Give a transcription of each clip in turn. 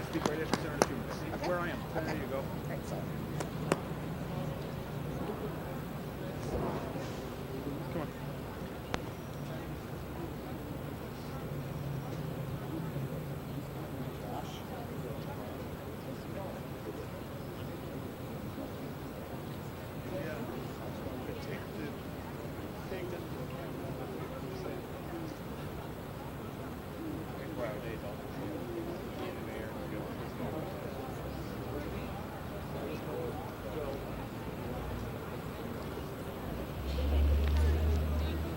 Speak right after Senator Schumer. See Okay. where I am. Okay. There you go. Great. Come on.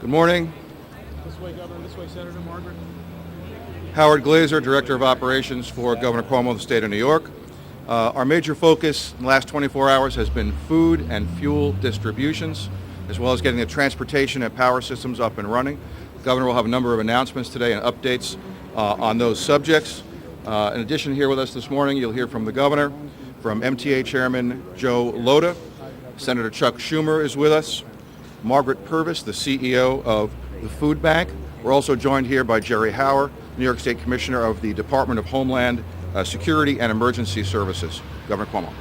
Good morning. This way, Governor. This way, Senator Margaret. Howard Glazer, Director of Operations for Governor Cuomo of the state of New York. Our major focus in the last 24 hours has been food and fuel distributions, as well as getting the transportation and power systems up and running. The Governor will have a number of announcements today and updates on those subjects. In addition, here with us this morning, you'll hear from the Governor, from MTA Chairman Joe Lhota. Senator Chuck Schumer is with us. Margaret Purvis, the CEO of the Food Bank. We're also joined here by Jerry Hauer, New York State Commissioner of the Department of Homeland Security and Emergency Services. Governor Cuomo.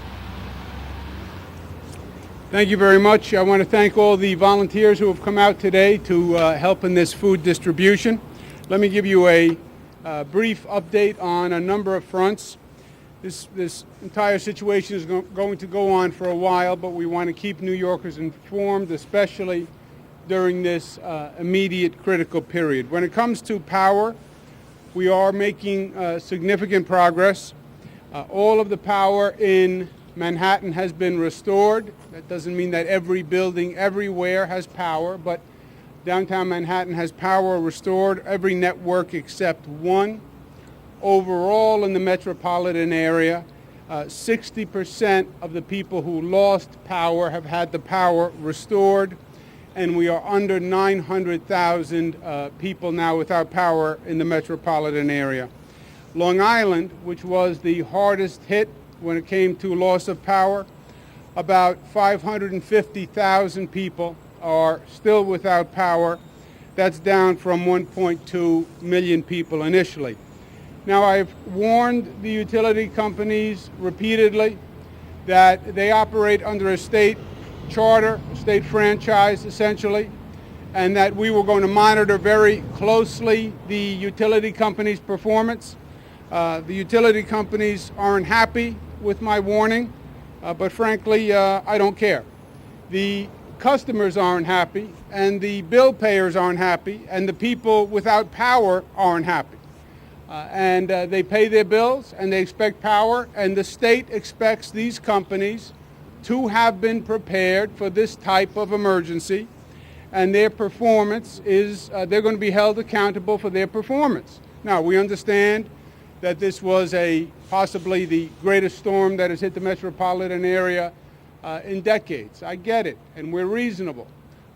Thank you very much. I want to thank all the volunteers who have come out today to help in this food distribution. Let me give you a brief update on a number of fronts. This entire situation is going to go on for a while, but we want to keep New Yorkers informed, especially during this immediate critical period. When it comes to power, we are making significant progress. All of the power in Manhattan has been restored. That doesn't mean that every building everywhere has power, but downtown Manhattan has power restored, every network except one. Overall in the metropolitan area, 60% of the people who lost power have had the power restored, and we are under 900,000 people now without power in the metropolitan area. Long Island, which was the hardest hit when it came to loss of power, about 550,000 people are still without power. That's down from 1.2 million people initially. Now, I've warned the utility companies repeatedly that they operate under a state charter, a state franchise essentially, and that we were going to monitor very closely the utility companies' performance. The utility companies aren't happy with my warning, but frankly, I don't care. The customers aren't happy, and the bill payers aren't happy, and the people without power aren't happy. And they pay their bills and they expect power, and the state expects these companies to have been prepared for this type of emergency, and their performance is, they're going to be held accountable for their performance. Now, we understand that this was possibly the greatest storm that has hit the metropolitan area in decades. I get it, and we're reasonable,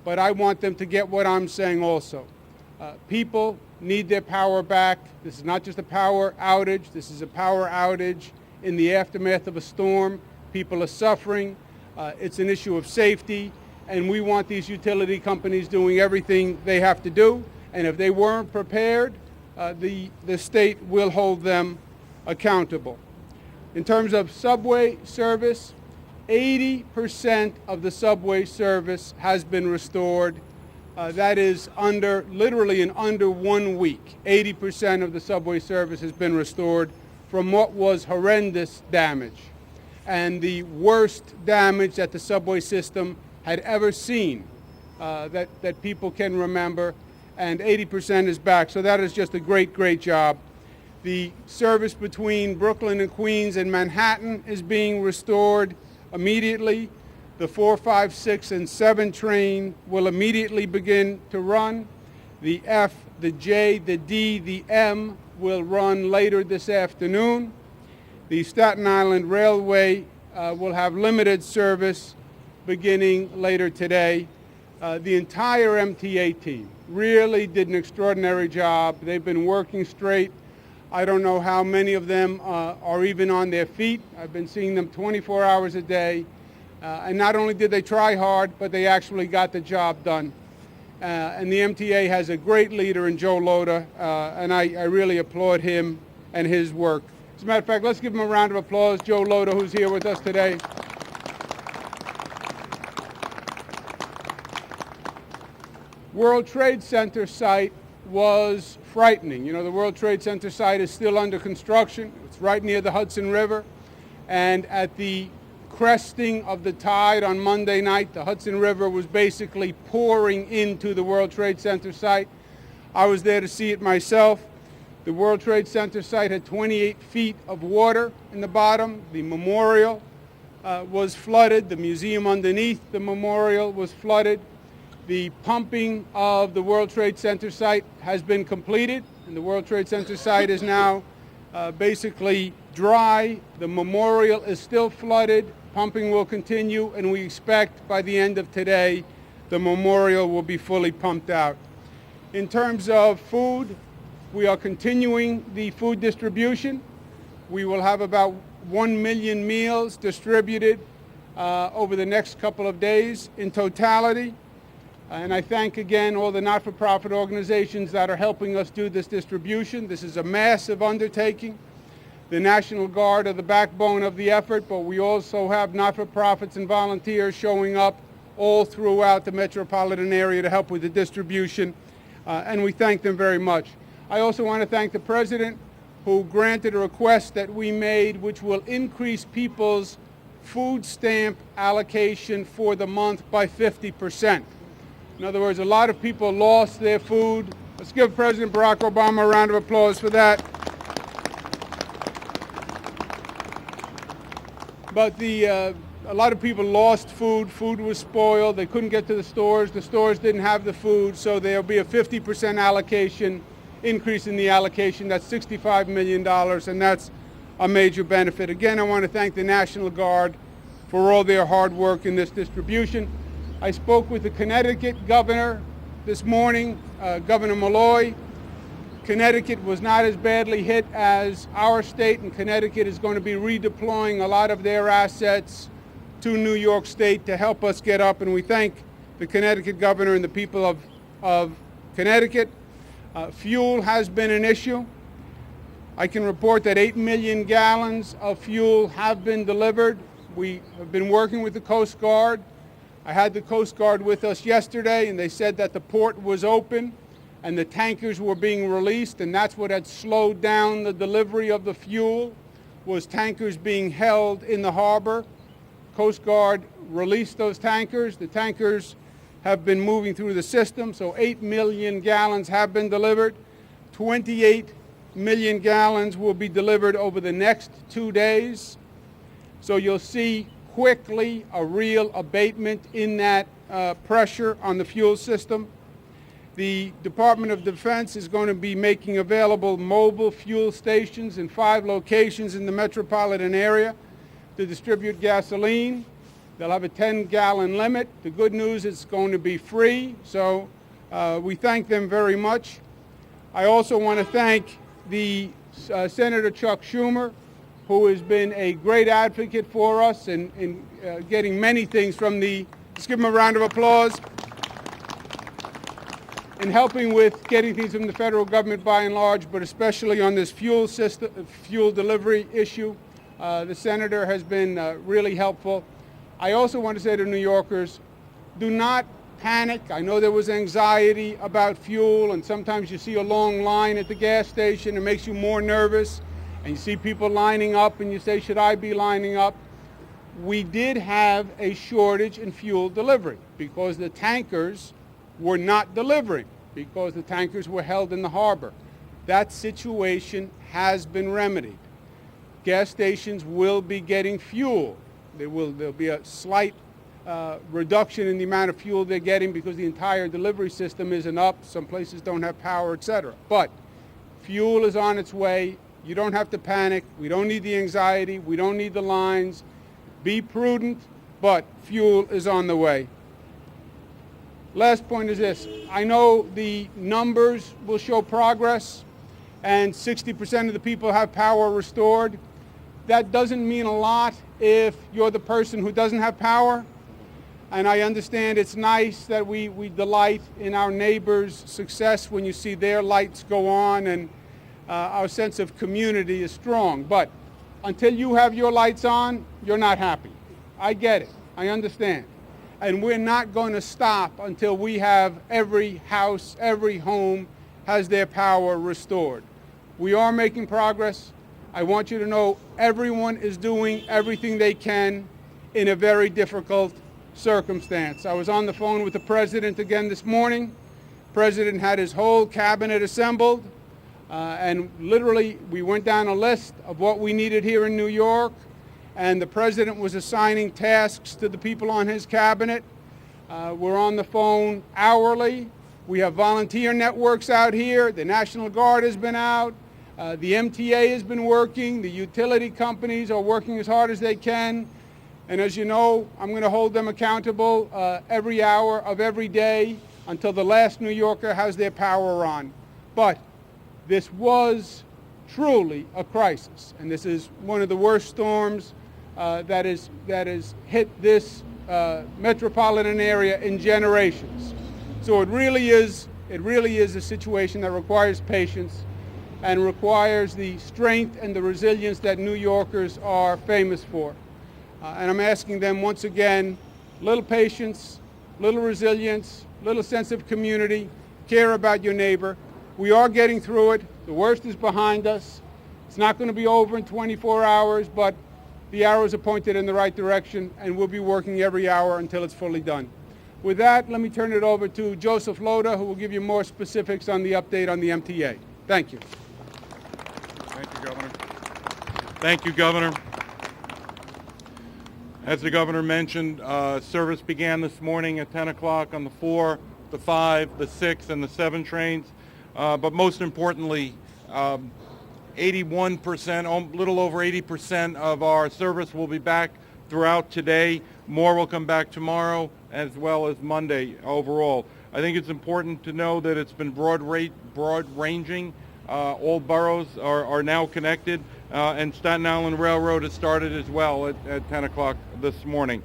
but I want them to get what I'm saying also. People need their power back. This is not just a power outage. This is a power outage in the aftermath of a storm. People are suffering. It's an issue of safety, and we want these utility companies doing everything they have to do. And if they weren't prepared, the state will hold them accountable. In terms of subway service, 80% of the subway service has been restored. That is literally in under 1 week. 80% of the subway service has been restored from what was horrendous damage and the worst damage that the subway system had ever seen that people can remember, and 80% is back. So that is just a great, great job. The service between Brooklyn and Queens and Manhattan is being restored immediately. The 4, 5, 6, and 7 train will immediately begin to run. The F, the J, the D, the M will run later this afternoon. The Staten Island Railway will have limited service beginning later today. The entire MTA team really did an extraordinary job. They've been working straight. I don't know how many of them are even on their feet. I've been seeing them 24 hours a day. And not only did they try hard, but they actually got the job done. And the MTA has a great leader in Joe Lhota, and I really applaud him and his work. As a matter of fact, let's give him a round of applause, Joe Loda, who's here with us today. World Trade Center site was frightening. You know, the World Trade Center site is still under construction. It's right near the Hudson River. And at the cresting of the tide on Monday night, the Hudson River was basically pouring into the World Trade Center site. I was there to see it myself. The World Trade Center site had 28 feet of water in the bottom. The memorial was flooded. The museum underneath the memorial was flooded. The pumping of the World Trade Center site has been completed, and the World Trade Center site is now basically dry. The memorial is still flooded. Pumping will continue, and we expect by the end of today, the memorial will be fully pumped out. In terms of food, we are continuing the food distribution. We will have about 1 million meals distributed over the next couple of days in totality. And I thank again all the not-for-profit organizations that are helping us do this distribution. This is a massive undertaking. The National Guard are the backbone of the effort, but we also have not-for-profits and volunteers showing up all throughout the metropolitan area to help with the distribution, and we thank them very much. I also want to thank the President, who granted a request that we made, which will increase people's food stamp allocation for the month by 50%. In other words, a lot of people lost their food. Let's give President Barack Obama a round of applause for that. But a lot of people lost food. Food was spoiled. They couldn't get to the stores. The stores didn't have the food, so there'll be a 50% allocation, increase in the allocation. That's $65 million, and that's a major benefit. Again, I want to thank the National Guard for all their hard work in this distribution. I spoke with the Connecticut governor this morning, Governor Malloy. Connecticut was not as badly hit as our state, and Connecticut is going to be redeploying a lot of their assets to New York State to help us get up, and we thank the Connecticut governor and the people of Connecticut. Fuel has been an issue. I can report that 8 million gallons of fuel have been delivered. We have been working with the Coast Guard. I had the Coast Guard with us yesterday, and they said that the port was open and the tankers were being released, and that's what had slowed down the delivery of the fuel, was tankers being held in the harbor. Coast Guard released those tankers. The tankers have been moving through the system, so 8 million gallons have been delivered. 28 million gallons will be delivered over the next 2 days. So you'll see quickly a real abatement in that pressure on the fuel system. The Department of Defense is going to be making available mobile fuel stations in 5 locations in the metropolitan area to distribute gasoline. They'll have a 10-gallon limit. The good news is it's going to be free, so we thank them very much. I also want to thank the Senator Chuck Schumer, who has been a great advocate for us in getting many things from the, let's give him a round of applause, in helping with getting things from the federal government by and large, but especially on this fuel system, fuel delivery issue. The senator has been really helpful. I also want to say to New Yorkers, do not panic. I know there was anxiety about fuel, and sometimes you see a long line at the gas station. It makes you more nervous. And you see people lining up, and you say, should I be lining up? We did have a shortage in fuel delivery because the tankers were not delivering, because the tankers were held in the harbor. That situation has been remedied. Gas stations will be getting fuel. There'll be a slight reduction in the amount of fuel they're getting because the entire delivery system isn't up. Some places don't have power, etc. But fuel is on its way. You don't have to panic. We don't need the anxiety. We don't need the lines. Be prudent, but fuel is on the way. Last point is this. I know the numbers will show progress, and 60% of the people have power restored. That doesn't mean a lot if you're the person who doesn't have power. And I understand it's nice that we delight in our neighbors' success when you see their lights go on and our sense of community is strong. But until you have your lights on, you're not happy. I get it. I understand. And we're not going to stop until we have every house, every home has their power restored. We are making progress. I want you to know everyone is doing everything they can in a very difficult circumstance. I was on the phone with the president again this morning. The president had his whole cabinet assembled, and literally we went down a list of what we needed here in New York, and the president was assigning tasks to the people on his cabinet. We're on the phone hourly. We have volunteer networks out here. The National Guard has been out. The MTA has been working. The utility companies are working as hard as they can. And as you know, I'm going to hold them accountable every hour of every day until the last New Yorker has their power on. But this was truly a crisis, and this is one of the worst storms that has hit this metropolitan area in generations. So it really is a situation that requires patience and requires the strength and the resilience that New Yorkers are famous for. And I'm asking them once again, little patience, little resilience, little sense of community, care about your neighbor. We are getting through it. The worst is behind us. It's not going to be over in 24 hours, but the arrows are pointed in the right direction, and we'll be working every hour until it's fully done. With that, let me turn it over to Joseph Loda, who will give you more specifics on the update on the MTA. Thank you. Thank you, Governor. Thank you, Governor. As the Governor mentioned, service began this morning at 10 o'clock on the 4, the 5, the 6, and the 7 trains. But most importantly, 81%, a little over 80% of our service will be back throughout today. More will come back tomorrow as well as Monday overall. I think it's important to know that it's been broad-ranging. All boroughs are now connected, and Staten Island Railroad has started as well at 10 o'clock this morning.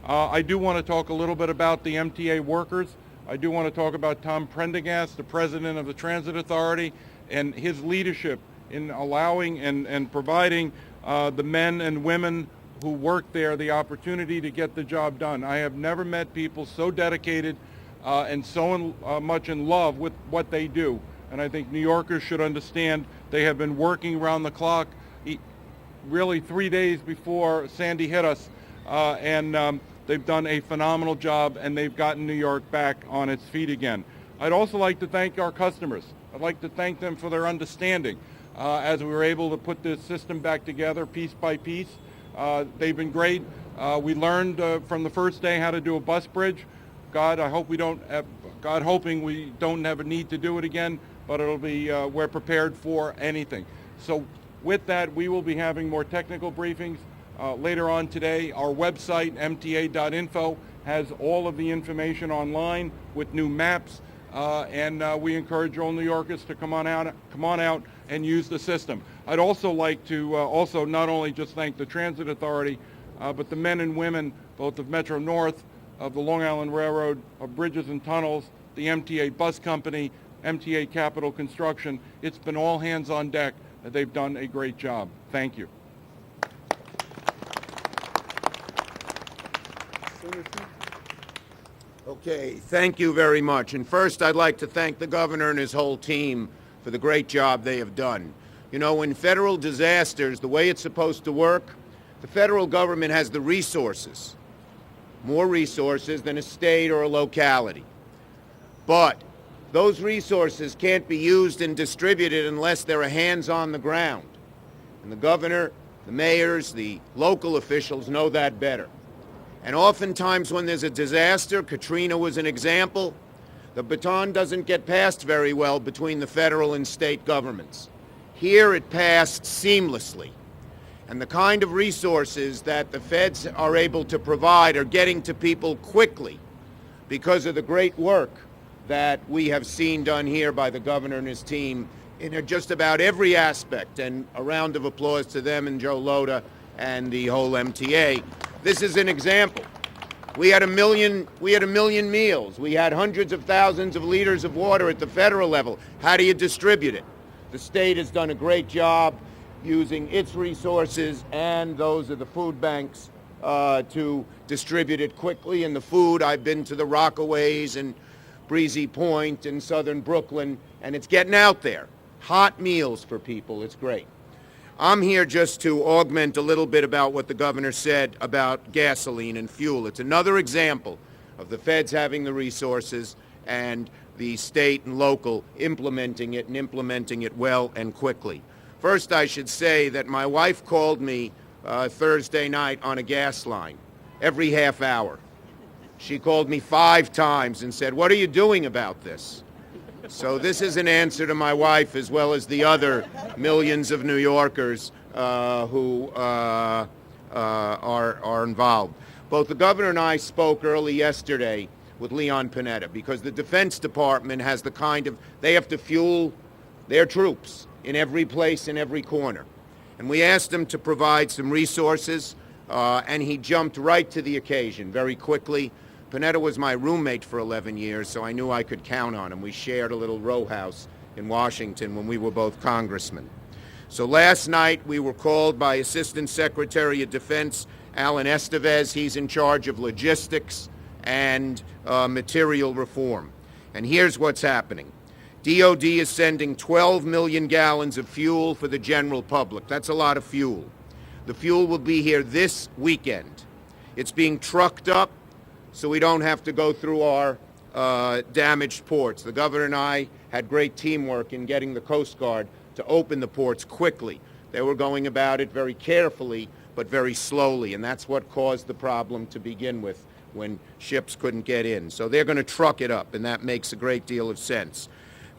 I do want to talk a little bit about the MTA workers. I do want to talk about Tom Prendergast, the president of the Transit Authority, and his leadership in allowing and providing the men and women who work there the opportunity to get the job done. I have never met people so dedicated and so much in love with what they do. And I think New Yorkers should understand they have been working around the clock really 3 days before Sandy hit us, and they've done a phenomenal job, and they've gotten New York back on its feet again. I'd also like to thank our customers. I'd like to thank them for their understanding as we were able to put this system back together piece by piece. They've been great. We learned from the first day how to do a bus bridge. God hoping we don't have a need to do it again, but it'll be, we're prepared for anything. So with that, we will be having more technical briefings later on today. Our website, mta.info, has all of the information online with new maps, and we encourage all New Yorkers to come on out and use the system. I'd also like to also not only just thank the Transit Authority, but the men and women, both of Metro North, of the Long Island Railroad, of Bridges and Tunnels, the MTA Bus Company, MTA Capital Construction. It's been all hands on deck. They've done a great job. Thank you. Okay, thank you very much. And first, I'd like to thank the governor and his whole team for the great job they have done. You know, in federal disasters, the way it's supposed to work, the federal government has the resources, more resources than a state or a locality. But those resources can't be used and distributed unless there are hands on the ground. And the governor, the mayors, the local officials know that better. And oftentimes when there's a disaster, Katrina was an example, the baton doesn't get passed very well between the federal and state governments. Here it passed seamlessly. And the kind of resources that the feds are able to provide are getting to people quickly because of the great work that we have seen done here by the governor and his team in just about every aspect. And a round of applause to them and Joe Loda and the whole MTA. This is an example. We had a million meals. We had hundreds of thousands of liters of water at the federal level. How do you distribute it? The state has done a great job using its resources and those of the food banks to distribute it quickly. And the food, I've been to the Rockaways and Breezy Point and southern Brooklyn, and it's getting out there. Hot meals for people. It's great. I'm here just to augment a little bit about what the governor said about gasoline and fuel. It's another example of the feds having the resources and the state and local implementing it, and implementing it well and quickly. First, I should say that my wife called me Thursday night on a gas line every half hour. She called me 5 times and said, "What are you doing about this?" So this is an answer to my wife as well as the other millions of New Yorkers who are involved. Both the governor and I spoke early yesterday with Leon Panetta because the Defense Department has they have to fuel their troops in every place, in every corner. And we asked him to provide some resources, and he jumped right to the occasion very quickly. Panetta was my roommate for 11 years, so I knew I could count on him. We shared a little row house in Washington when we were both congressmen. So last night we were called by Assistant Secretary of Defense Alan Estevez. He's in charge of logistics and material reform. And here's what's happening. DOD is sending 12 million gallons of fuel for the general public. That's a lot of fuel. The fuel will be here this weekend. It's being trucked up so we don't have to go through our damaged ports. The governor and I had great teamwork in getting the Coast Guard to open the ports quickly. They were going about it very carefully, but very slowly, and that's what caused the problem to begin with when ships couldn't get in. So they're going to truck it up, and that makes a great deal of sense.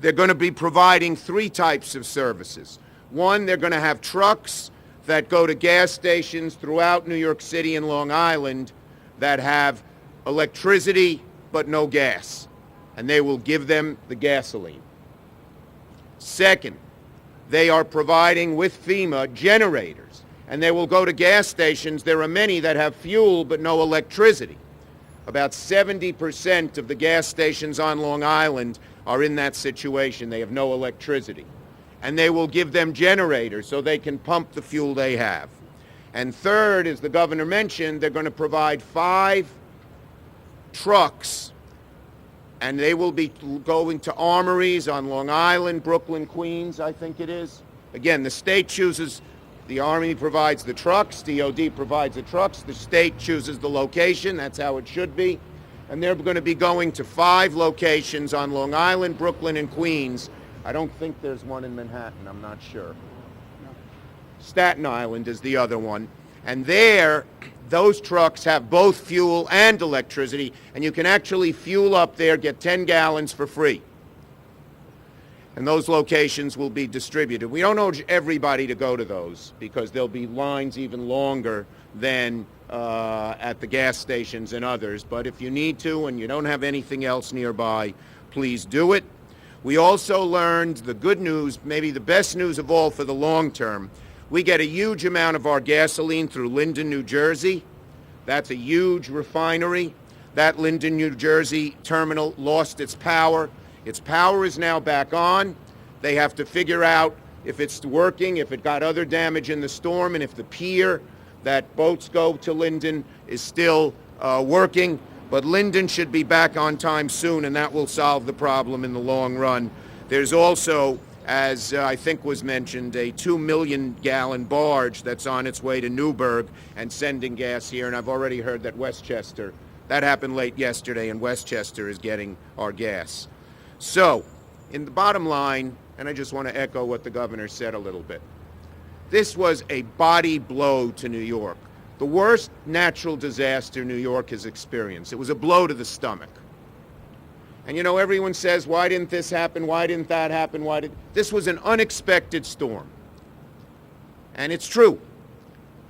They're going to be providing 3 types of services. One, they're going to have trucks that go to gas stations throughout New York City and Long Island that have electricity but no gas, and they will give them the gasoline. Second, they are providing with FEMA generators, and they will go to gas stations. There are many that have fuel but no electricity. About 70% of the gas stations on Long Island are in that situation. They have no electricity. And they will give them generators so they can pump the fuel they have. And third, as the governor mentioned, they're going to provide 5 trucks, and they will be going to armories on Long Island, Brooklyn, Queens, I think it is. Again, the state chooses, the Army provides the trucks, DOD provides the trucks, the state chooses the location, that's how it should be. And they're going to be going to 5 locations on Long Island, Brooklyn, and Queens. I don't think there's one in Manhattan, I'm not sure. Staten Island is the other one. And there, those trucks have both fuel and electricity, and you can actually fuel up there, get 10 gallons for free. And those locations will be distributed. We don't urge everybody to go to those because there'll be lines even longer than at the gas stations and others. But if you need to and you don't have anything else nearby, please do it. We also learned the good news, maybe the best news of all for the long term. We get a huge amount of our gasoline through Linden, New Jersey. That's a huge refinery. That Linden, New Jersey terminal lost its power. Its power is now back on. They have to figure out if it's working, if it got other damage in the storm, and if the pier that boats go to Linden is still working. But Linden should be back on time soon, and that will solve the problem in the long run. There's also, as I think was mentioned, a 2 million gallon barge that's on its way to Newburgh and sending gas here. And I've already heard that Westchester, that happened late yesterday, and Westchester is getting our gas. So, in the bottom line, and I just want to echo what the governor said a little bit, this was a body blow to New York. The worst natural disaster New York has experienced. It was a blow to the stomach. And you know, everyone says, why didn't this happen? Why didn't that happen? This was an unexpected storm. And it's true.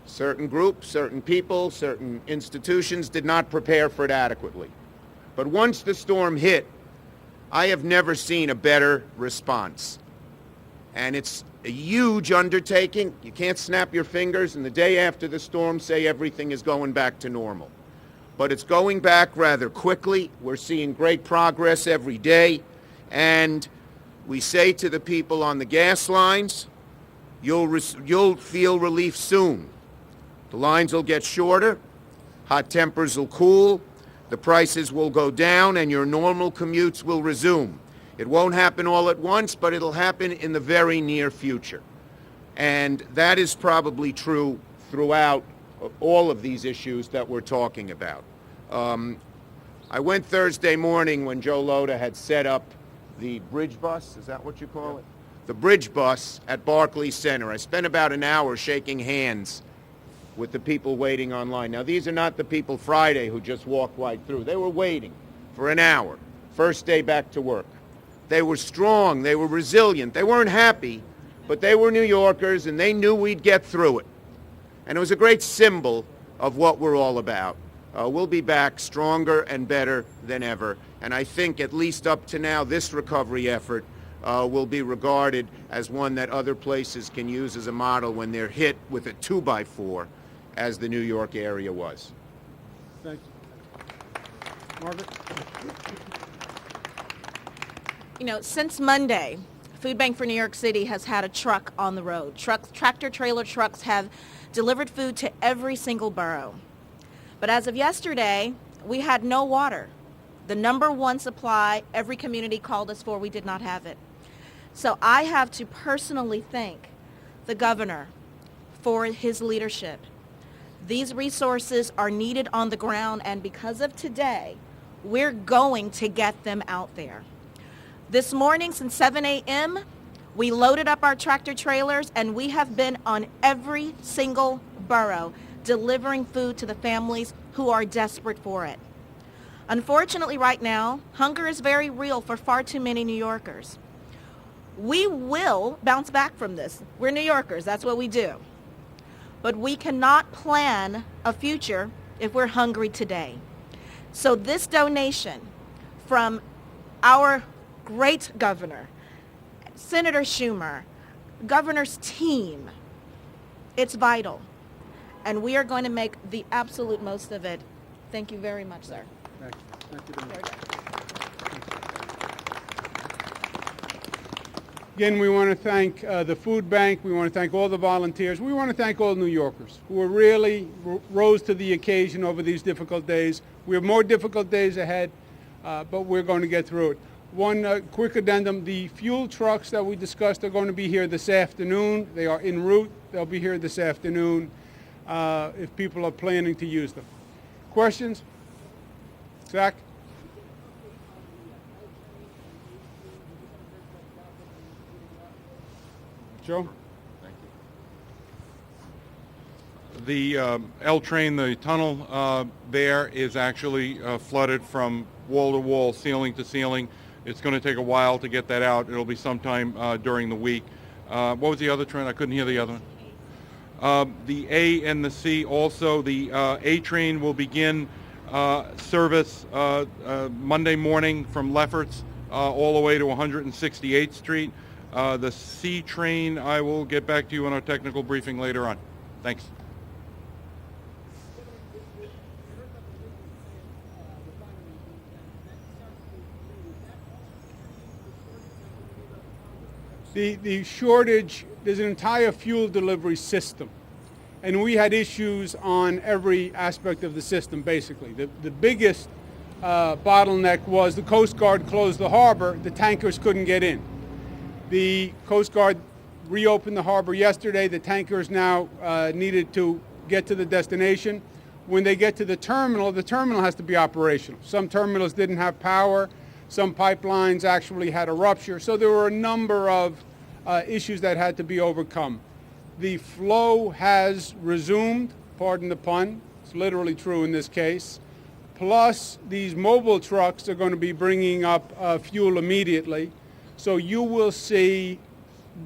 Certain groups, certain people, certain institutions did not prepare for it adequately. But once the storm hit, I have never seen a better response. And it's a huge undertaking. You can't snap your fingers and the day after the storm say everything is going back to normal. But it's going back rather quickly. We're seeing great progress every day. And We say to the people on the gas lines, you'll feel relief soon. The lines will get shorter, hot tempers will cool, the prices will go down, and your normal commutes will resume. It won't happen all at once, but it'll happen in the very near future. And that is probably true throughout all of these issues that we're talking about. I went Thursday morning when Joe Lhota had set up the bridge bus, is that what you call it? The bridge bus at Barclays Center. I spent about an hour shaking hands with the people waiting online. Now, these are not the people Friday who just walked right through. They were waiting for an hour, first day back to work. They were strong, they were resilient, they weren't happy, but they were New Yorkers and they knew we'd get through it. And it was a great symbol of what we're all about. We'll be back stronger and better than ever. And I think, at least up to now, this recovery effort will be regarded as one that other places can use as a model when they're hit with a 2x4, as the New York area was. Thank you. Margaret? You know, since Monday, Food Bank for New York City has had a truck on the road. Tractor-trailer trucks have delivered food to every single borough. But as of yesterday, we had no water. The number one supply every community called us for, we did not have it. So I have to personally thank the governor for his leadership. These resources are needed on the ground, and because of today, we're going to get them out there. This morning, since 7 a.m., we loaded up our tractor trailers, and we have been on every single borough delivering food to the families who are desperate for it. Unfortunately, right now, hunger is very real for far too many New Yorkers. We will bounce back from this. We're New Yorkers. That's what we do. But we cannot plan a future if we're hungry today. So this donation from our great governor, Senator Schumer, governor's team, it's vital. And we are going to make the absolute most of it. Thank you very much, sir. Thank you. Thank you very much. Very good. Again, we want to thank the food bank. We want to thank all the volunteers. We want to thank all New Yorkers who really rose to the occasion over these difficult days. We have more difficult days ahead, but we're going to get through it. One quick addendum, the fuel trucks that we discussed are going to be here this afternoon. They are en route. They'll be here this afternoon if people are planning to use them. Questions? Zach? Joe? The L train, the tunnel there is actually flooded from wall to wall, ceiling to ceiling. It's going to take a while to get that out. It'll be sometime during the week. What was the other train? I couldn't hear the other one. The A and the C also. The A train will begin service Monday morning from Lefferts all the way to 168th Street. The C train, I will get back to you on our technical briefing later on. Thanks. The shortage, there's an entire fuel delivery system. And we had issues on every aspect of the system, basically. The biggest bottleneck was the Coast Guard closed the harbor. The tankers couldn't get in. The Coast Guard reopened the harbor yesterday. The tankers now needed to get to the destination. When they get to the terminal has to be operational. Some terminals didn't have power. Some pipelines actually had a rupture. So there were a number of issues that had to be overcome. The flow has resumed, pardon the pun. It's literally true in this case. Plus, these mobile trucks are going to be bringing up fuel immediately. So you will see,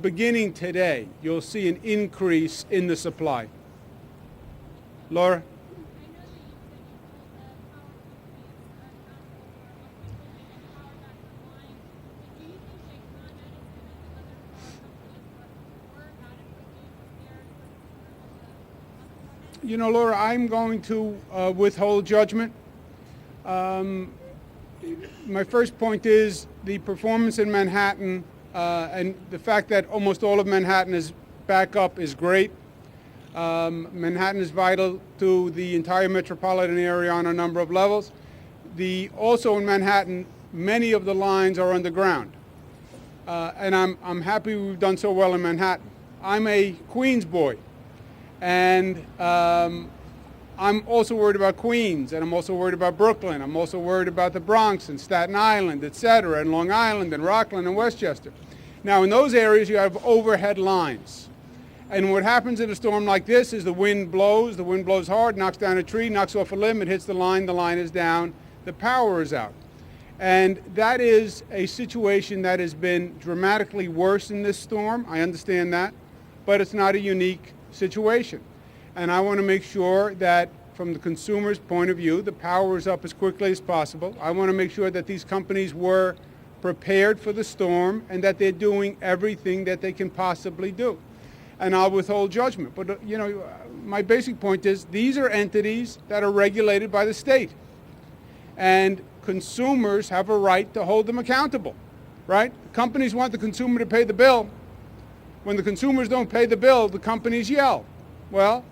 beginning today, you'll see an increase in the supply. Laura? You know, Laura, I'm going to withhold judgment. My first point is the performance in Manhattan and the fact that almost all of Manhattan is back up is great. Manhattan is vital to the entire metropolitan area on a number of levels. Also in Manhattan, many of the lines are underground. And I'm happy we've done so well in Manhattan. I'm a Queens boy, and I'm also worried about Queens, and I'm also worried about Brooklyn. I'm also worried about the Bronx and Staten Island, et cetera, and Long Island and Rockland and Westchester. Now, in those areas, you have overhead lines. And what happens in a storm like this is the wind blows hard, knocks down a tree, knocks off a limb, it hits the line is down, the power is out. And that is a situation that has been dramatically worse in this storm. I understand that, but it's not a unique situation. And I want to make sure that from the consumer's point of view, the power is up as quickly as possible. I want to make sure that these companies were prepared for the storm and that they're doing everything that they can possibly do. And I'll withhold judgment. But, my basic point is these are entities that are regulated by the state. And consumers have a right to hold them accountable, right? Companies want the consumer to pay the bill. When the consumers don't pay the bill, the companies yell. Well,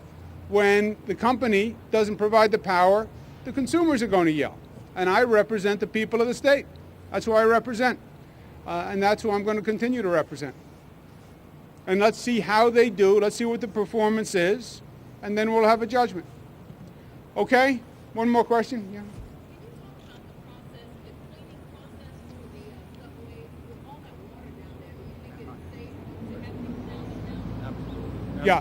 when the company doesn't provide the power, the consumers are going to yell. And I represent the people of the state. That's who I represent. And that's who I'm going to continue to represent. And let's see how they do. Let's see what the performance is. And then we'll have a judgment. Okay? One more question? Yeah. Yeah,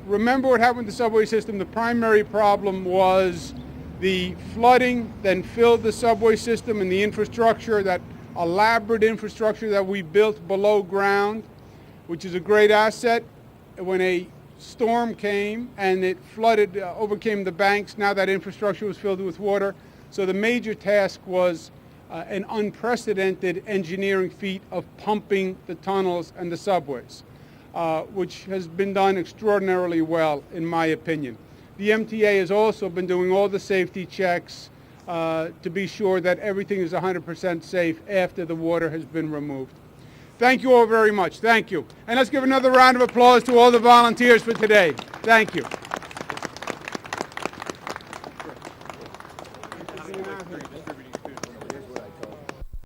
remember what happened with the subway system? The primary problem was the flooding then filled the subway system and the infrastructure, that elaborate infrastructure that we built below ground, which is a great asset. When a storm came and it flooded, overcame the banks, now that infrastructure was filled with water. So the major task was an unprecedented engineering feat of pumping the tunnels and the subways. Which has been done extraordinarily well, in my opinion. The MTA has also been doing all the safety checks to be sure that everything is 100% safe after the water has been removed. Thank you all very much. Thank you. And let's give another round of applause to all the volunteers for today. Thank you.